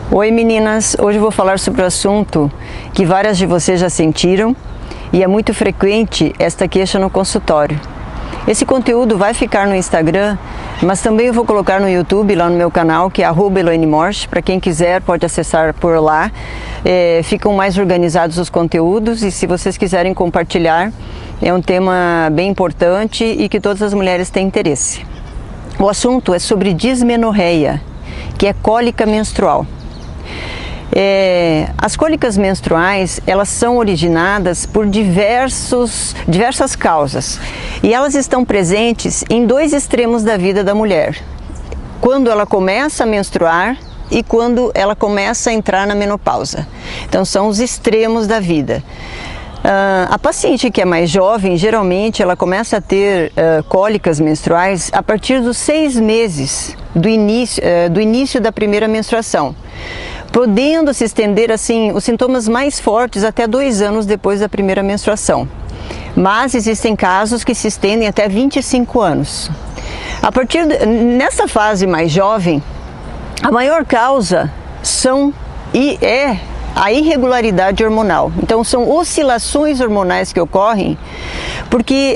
Oi meninas, hoje eu vou falar sobre o assunto que várias de vocês já sentiram e é muito frequente esta queixa no consultório. Esse conteúdo vai ficar no Instagram, mas também eu vou colocar no YouTube, lá no meu canal, que é @EloaneMorsch. Para quem quiser pode acessar por lá, ficam mais organizados os conteúdos e se vocês quiserem compartilhar, é um tema bem importante e que todas as mulheres têm interesse. O assunto é sobre dismenorreia, que é cólica menstrual. As cólicas menstruais, elas são originadas por diversas causas e elas estão presentes em dois extremos da vida da mulher, quando ela começa a menstruar e quando ela começa a entrar na menopausa. Então são os extremos da vida. A paciente que é mais jovem, geralmente ela começa a ter cólicas menstruais a partir dos 6 meses do início da primeira menstruação, podendo se estender assim os sintomas mais fortes até 2 anos depois da primeira menstruação. Mas existem casos que se estendem até 25 anos. Nessa fase mais jovem, a maior causa é a irregularidade hormonal. Então são oscilações hormonais que ocorrem porque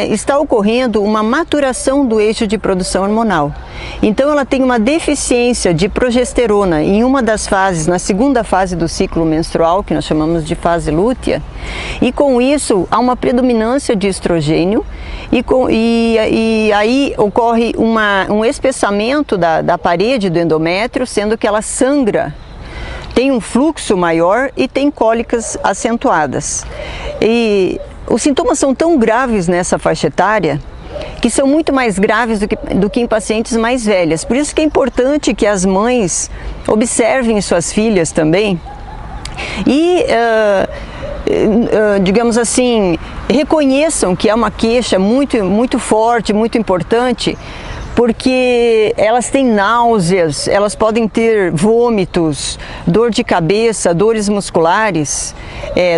está ocorrendo uma maturação do eixo de produção hormonal. Então ela tem uma deficiência de progesterona em uma das fases, na segunda fase do ciclo menstrual, que nós chamamos de fase lútea, e com isso há uma predominância de estrogênio e aí ocorre um espessamento da parede do endométrio, sendo que ela sangra, tem um fluxo maior e tem cólicas acentuadas. E os sintomas são tão graves nessa faixa etária que são muito mais graves do que em pacientes mais velhas. Por isso que é importante que as mães observem suas filhas também e, digamos assim, reconheçam que é uma queixa muito forte, muito importante, porque elas têm náuseas, elas podem ter vômitos, dor de cabeça, dores musculares,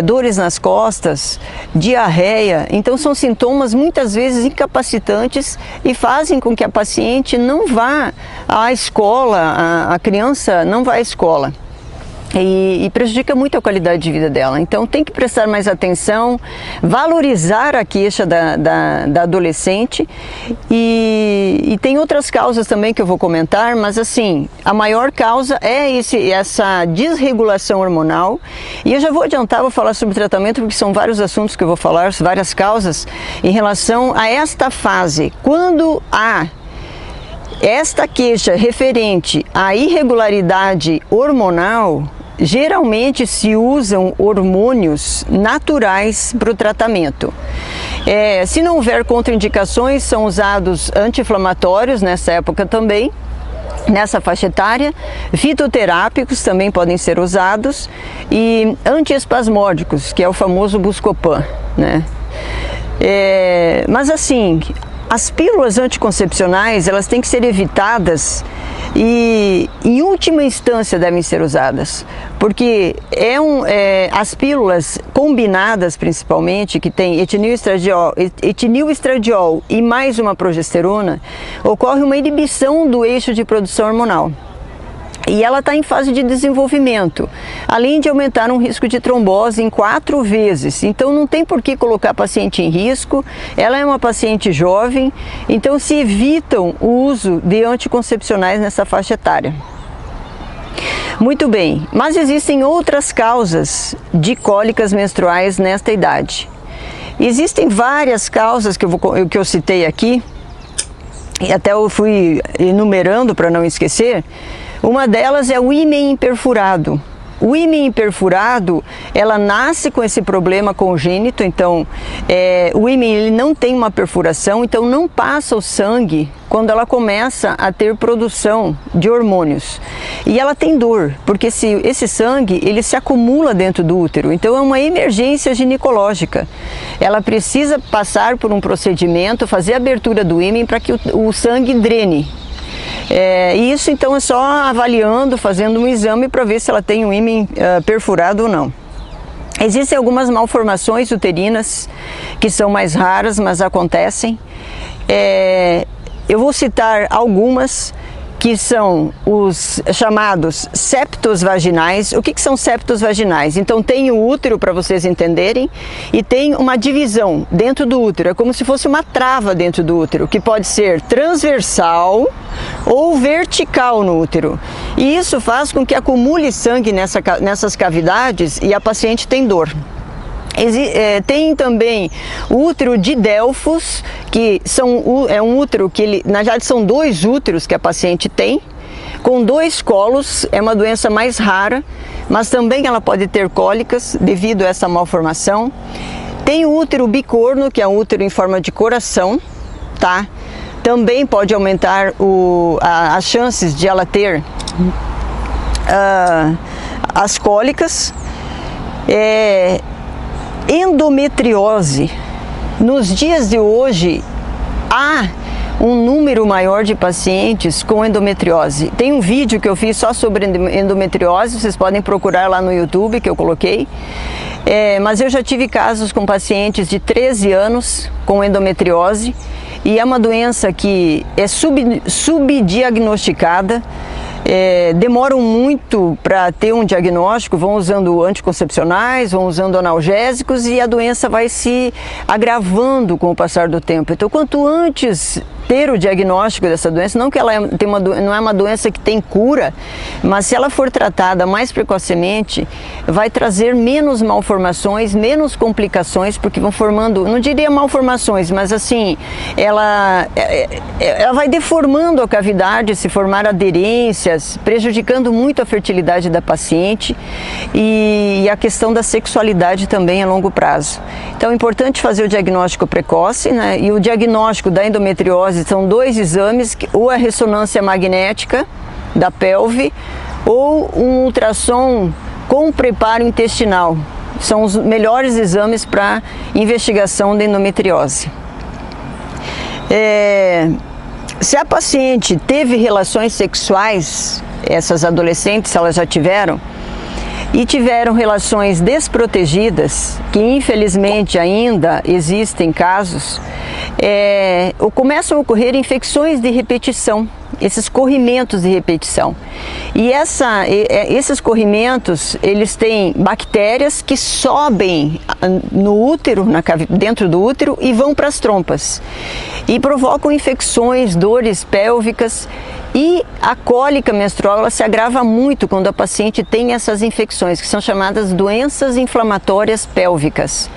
dores nas costas, diarreia. Então são sintomas muitas vezes incapacitantes e fazem com que a paciente não vá à escola, a criança não vá à escola. E prejudica muito a qualidade de vida dela. Então tem que prestar mais atenção, valorizar a queixa da adolescente e tem outras causas também que eu vou comentar, mas assim, a maior causa é essa desregulação hormonal. E eu já vou adiantar, vou falar sobre tratamento, porque são vários assuntos que eu vou falar, várias causas em relação a esta fase. Quando há esta queixa referente à irregularidade hormonal, geralmente se usam hormônios naturais para o tratamento. Se não houver contraindicações, são usados anti-inflamatórios nessa época também, nessa faixa etária. Fitoterápicos também podem ser usados e antiespasmódicos, que é o famoso Buscopan, né? Mas assim, as pílulas anticoncepcionais, elas têm que ser evitadas e, em última instância, devem ser usadas, porque as pílulas combinadas, principalmente, que tem etinilestradiol e mais uma progesterona, ocorre uma inibição do eixo de produção hormonal. E ela está em fase de desenvolvimento, além de aumentar um risco de trombose em 4 vezes. Então não tem por que colocar a paciente em risco, ela é uma paciente jovem, então se evitam o uso de anticoncepcionais nessa faixa etária. Muito bem, mas existem outras causas de cólicas menstruais nesta idade. Existem várias causas que eu citei aqui, e até eu fui enumerando para não esquecer. Uma delas é o ímen imperfurado. O ímen imperfurado, ela nasce com esse problema congênito, então o ímen ele não tem uma perfuração, então não passa o sangue quando ela começa a ter produção de hormônios. E ela tem dor, porque esse sangue ele se acumula dentro do útero, então é uma emergência ginecológica. Ela precisa passar por um procedimento, fazer a abertura do ímen para que o sangue drene. Isso então é só avaliando, fazendo um exame para ver se ela tem um ímen perfurado ou não. Existem algumas malformações uterinas que são mais raras, mas acontecem. Eu vou citar algumas que são os chamados septos vaginais. O que são septos vaginais? Então tem o útero, para vocês entenderem, e tem uma divisão dentro do útero, é como se fosse uma trava dentro do útero, que pode ser transversal ou vertical no útero. E isso faz com que acumule sangue nessas cavidades e a paciente tem dor. Tem também o útero de Delfos, que é um útero que, na verdade, são 2 úteros que a paciente tem, com 2 colos. É uma doença mais rara, mas também ela pode ter cólicas devido a essa malformação. Tem o útero bicorno, que é um útero em forma de coração, tá? Também pode aumentar as chances de ela ter as cólicas. Endometriose. Nos dias de hoje, há um número maior de pacientes com endometriose. Tem um vídeo que eu fiz só sobre endometriose, vocês podem procurar lá no YouTube, que eu coloquei. Mas eu já tive casos com pacientes de 13 anos com endometriose, e é uma doença que é subdiagnosticada. Demoram muito para ter um diagnóstico, vão usando anticoncepcionais, vão usando analgésicos, e a doença vai se agravando com o passar do tempo. Então, quanto antes ter o diagnóstico dessa doença, não que ela não é uma doença que tem cura, mas se ela for tratada mais precocemente, vai trazer menos malformações, menos complicações, porque vão formando, não diria malformações, mas assim, ela vai deformando a cavidade, se formar aderências, prejudicando muito a fertilidade da paciente e a questão da sexualidade também a longo prazo. Então é importante fazer o diagnóstico precoce, né? E o diagnóstico da endometriose são 2 exames, ou a ressonância magnética da pelve ou um ultrassom com preparo intestinal. São os melhores exames para investigação da endometriose. Se a paciente teve relações sexuais, essas adolescentes, se elas já tiveram, e tiveram relações desprotegidas, que infelizmente ainda existem casos, começam a ocorrer infecções de repetição, esses corrimentos de repetição. E esses corrimentos, eles têm bactérias que sobem no útero, dentro do útero, e vão para as trompas. E provocam infecções, dores pélvicas, e a cólica menstrual ela se agrava muito quando a paciente tem essas infecções, que são chamadas doenças inflamatórias pélvicas.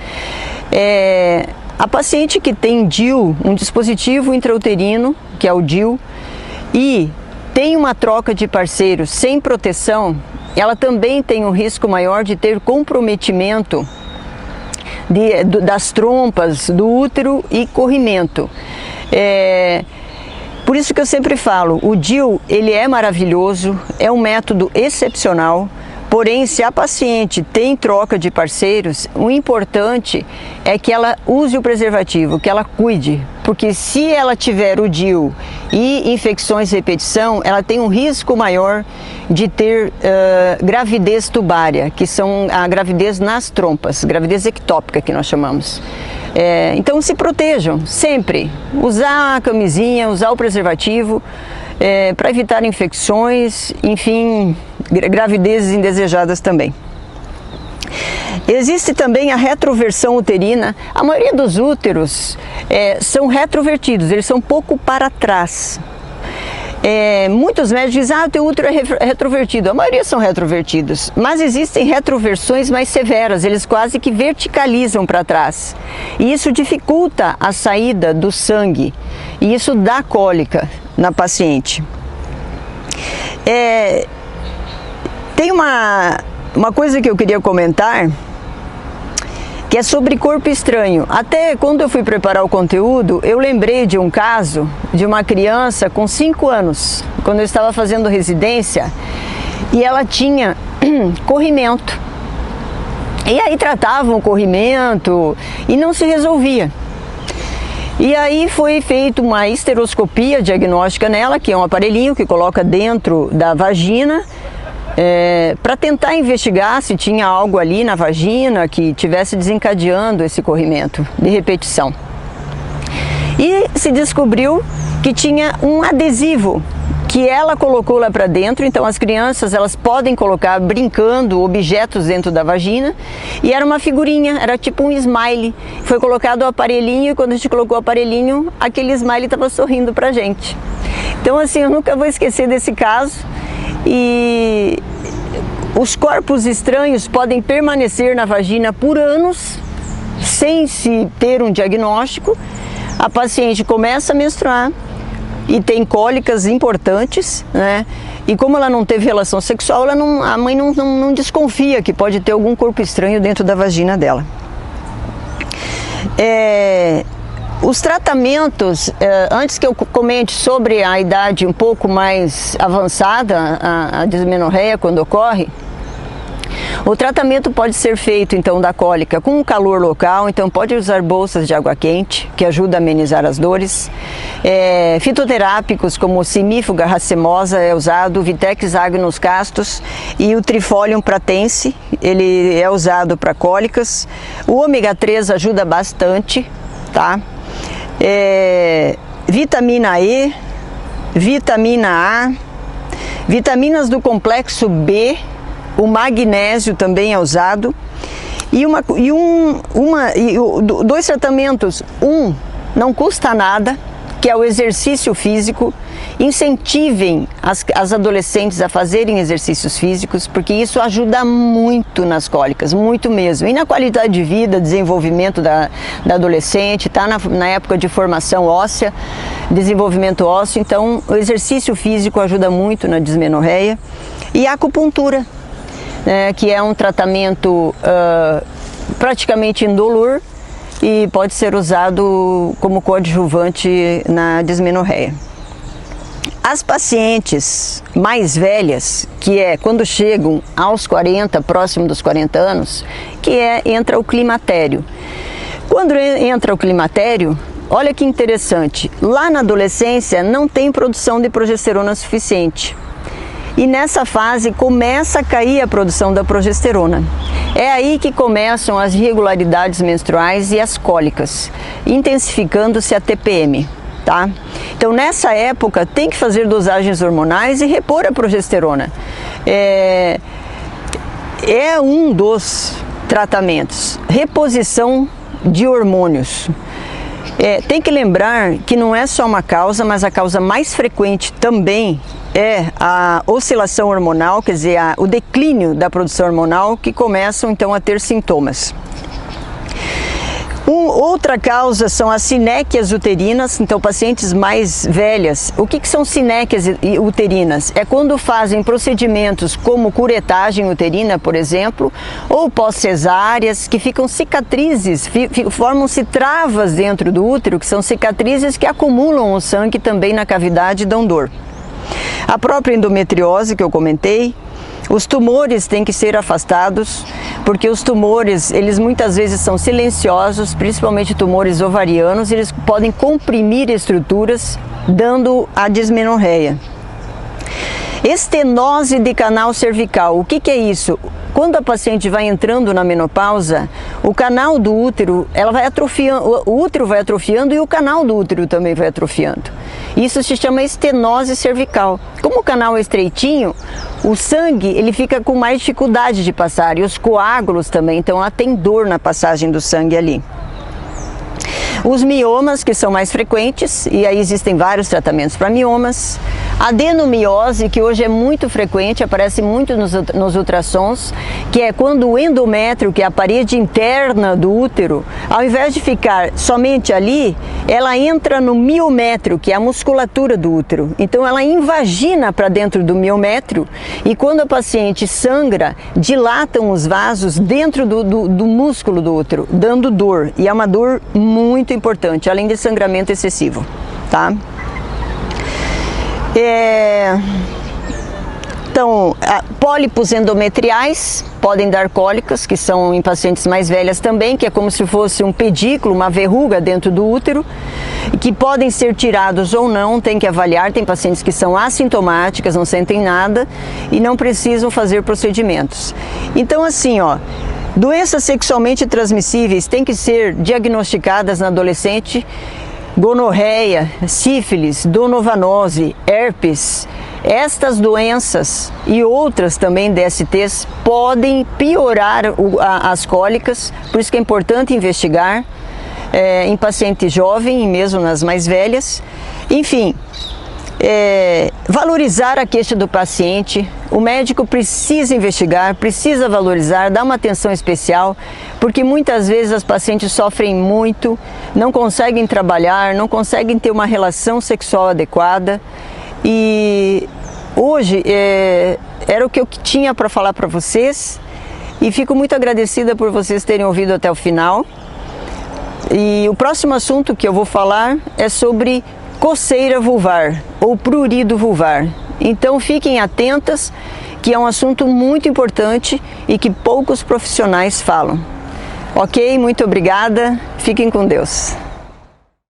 A paciente que tem DIU, um dispositivo intrauterino, que é o DIU, e tem uma troca de parceiros sem proteção, ela também tem um risco maior de ter comprometimento das trompas, do útero e corrimento. Por isso que eu sempre falo, o DIU, ele é maravilhoso, é um método excepcional, porém, se a paciente tem troca de parceiros, o importante é que ela use o preservativo, que ela cuide, porque se ela tiver o DIU e infecções de repetição, ela tem um risco maior de ter gravidez tubária, que são a gravidez nas trompas, gravidez ectópica que nós chamamos. Então se protejam sempre, usar a camisinha, usar o preservativo, para evitar infecções, enfim, gravidezes indesejadas também. Existe também a retroversão uterina. A maioria dos úteros são retrovertidos, eles são um pouco para trás. Muitos médicos dizem, o teu útero é retrovertido. A maioria são retrovertidos, mas existem retroversões mais severas, eles quase que verticalizam para trás. E isso dificulta a saída do sangue, e isso dá cólica na paciente. Tem uma coisa que eu queria comentar, que é sobre corpo estranho. Até quando eu fui preparar o conteúdo, eu lembrei de um caso de uma criança com 5 anos, quando eu estava fazendo residência, e ela tinha corrimento. E aí tratavam o corrimento e não se resolvia. E aí foi feita uma histeroscopia diagnóstica nela, que é um aparelhinho que coloca dentro da vagina, para tentar investigar se tinha algo ali na vagina que tivesse desencadeando esse corrimento de repetição. E se descobriu que tinha um adesivo que ela colocou lá para dentro. Então as crianças, elas podem colocar brincando objetos dentro da vagina, e era uma figurinha, era tipo um smile. Foi colocado o aparelhinho, e quando a gente colocou o aparelhinho, aquele smile estava sorrindo pra gente. Então assim, eu nunca vou esquecer desse caso. E os corpos estranhos podem permanecer na vagina por anos sem se ter um diagnóstico. A paciente começa a menstruar e tem cólicas importantes, né? E como ela não teve relação sexual, a mãe não desconfia que pode ter algum corpo estranho dentro da vagina dela. Os tratamentos, antes que eu comente sobre a idade um pouco mais avançada, a dismenorreia quando ocorre, o tratamento pode ser feito então da cólica com calor local, então pode usar bolsas de água quente, que ajuda a amenizar as dores. Fitoterápicos como o Simifuga racemosa é usado, Vitex agnus castus e o Trifolium pratense, ele é usado para cólicas. O ômega 3 ajuda bastante, tá? Vitamina E, vitamina A, vitaminas do complexo B, o magnésio também é usado, e dois tratamentos. Não custa nada, que é o exercício físico. Incentivem as adolescentes a fazerem exercícios físicos, porque isso ajuda muito nas cólicas, muito mesmo. E na qualidade de vida, desenvolvimento da adolescente, está na época de formação óssea, desenvolvimento ósseo, então o exercício físico ajuda muito na dismenorreia. E a acupuntura, que é um tratamento praticamente indolor e pode ser usado como coadjuvante na dismenorreia. As pacientes mais velhas, que é quando chegam aos 40, próximo dos 40 anos, entra o climatério. Quando entra o climatério, olha que interessante, lá na adolescência não tem produção de progesterona suficiente. E nessa fase começa a cair a produção da progesterona. É aí que começam as irregularidades menstruais e as cólicas, intensificando-se a TPM. Tá? Então nessa época tem que fazer dosagens hormonais e repor a progesterona. É um dos tratamentos. Reposição de hormônios. Tem que lembrar que não é só uma causa, mas a causa mais frequente também é a oscilação hormonal, quer dizer, o declínio da produção hormonal, que começam então a ter sintomas. Outra causa são as sinéquias uterinas, então pacientes mais velhas. O que são sinéquias uterinas? É quando fazem procedimentos como curetagem uterina, por exemplo, ou pós-cesáreas, que ficam cicatrizes, formam-se travas dentro do útero, que são cicatrizes que acumulam o sangue também na cavidade e dão dor. A própria endometriose que eu comentei. Os tumores têm que ser afastados, porque os tumores, eles muitas vezes são silenciosos, principalmente tumores ovarianos, eles podem comprimir estruturas, dando a dismenorreia. Estenose de canal cervical, o que é isso? Quando a paciente vai entrando na menopausa, o canal do útero, ela vai atrofiando, o útero vai atrofiando e o canal do útero também vai atrofiando. Isso se chama estenose cervical. Como o canal é estreitinho, o sangue ele fica com mais dificuldade de passar, e os coágulos também, então ela tem dor na passagem do sangue ali. Os miomas, que são mais frequentes, e aí existem vários tratamentos para miomas. Adenomiose, que hoje é muito frequente, aparece muito nos ultrassons, que é quando o endométrio, que é a parede interna do útero, ao invés de ficar somente ali, ela entra no miométrio, que é a musculatura do útero. Então ela invagina para dentro do miométrio, e quando a paciente sangra, dilatam os vasos dentro do músculo do útero, dando dor, e é uma dor muito importante, além de sangramento excessivo, tá? Então, pólipos endometriais podem dar cólicas, que são em pacientes mais velhas também, que é como se fosse um pedículo, uma verruga dentro do útero, que podem ser tirados ou não, tem que avaliar. Tem pacientes que são assintomáticas, não sentem nada e não precisam fazer procedimentos. Então, assim, ó, doenças sexualmente transmissíveis têm que ser diagnosticadas na adolescente gonorreia, sífilis, donovanose, herpes. Estas doenças e outras também DSTs podem piorar as cólicas, por isso que é importante investigar em paciente jovem e mesmo nas mais velhas. Enfim, valorizar a queixa do paciente. O médico precisa investigar, precisa valorizar, dar uma atenção especial, porque muitas vezes as pacientes sofrem muito, não conseguem trabalhar, não conseguem ter uma relação sexual adequada. E hoje era o que eu tinha para falar para vocês, e fico muito agradecida por vocês terem ouvido até o final. E o próximo assunto que eu vou falar é sobre coceira vulvar ou prurido vulvar. Então fiquem atentas, que é um assunto muito importante e que poucos profissionais falam. Ok? Muito obrigada. Fiquem com Deus.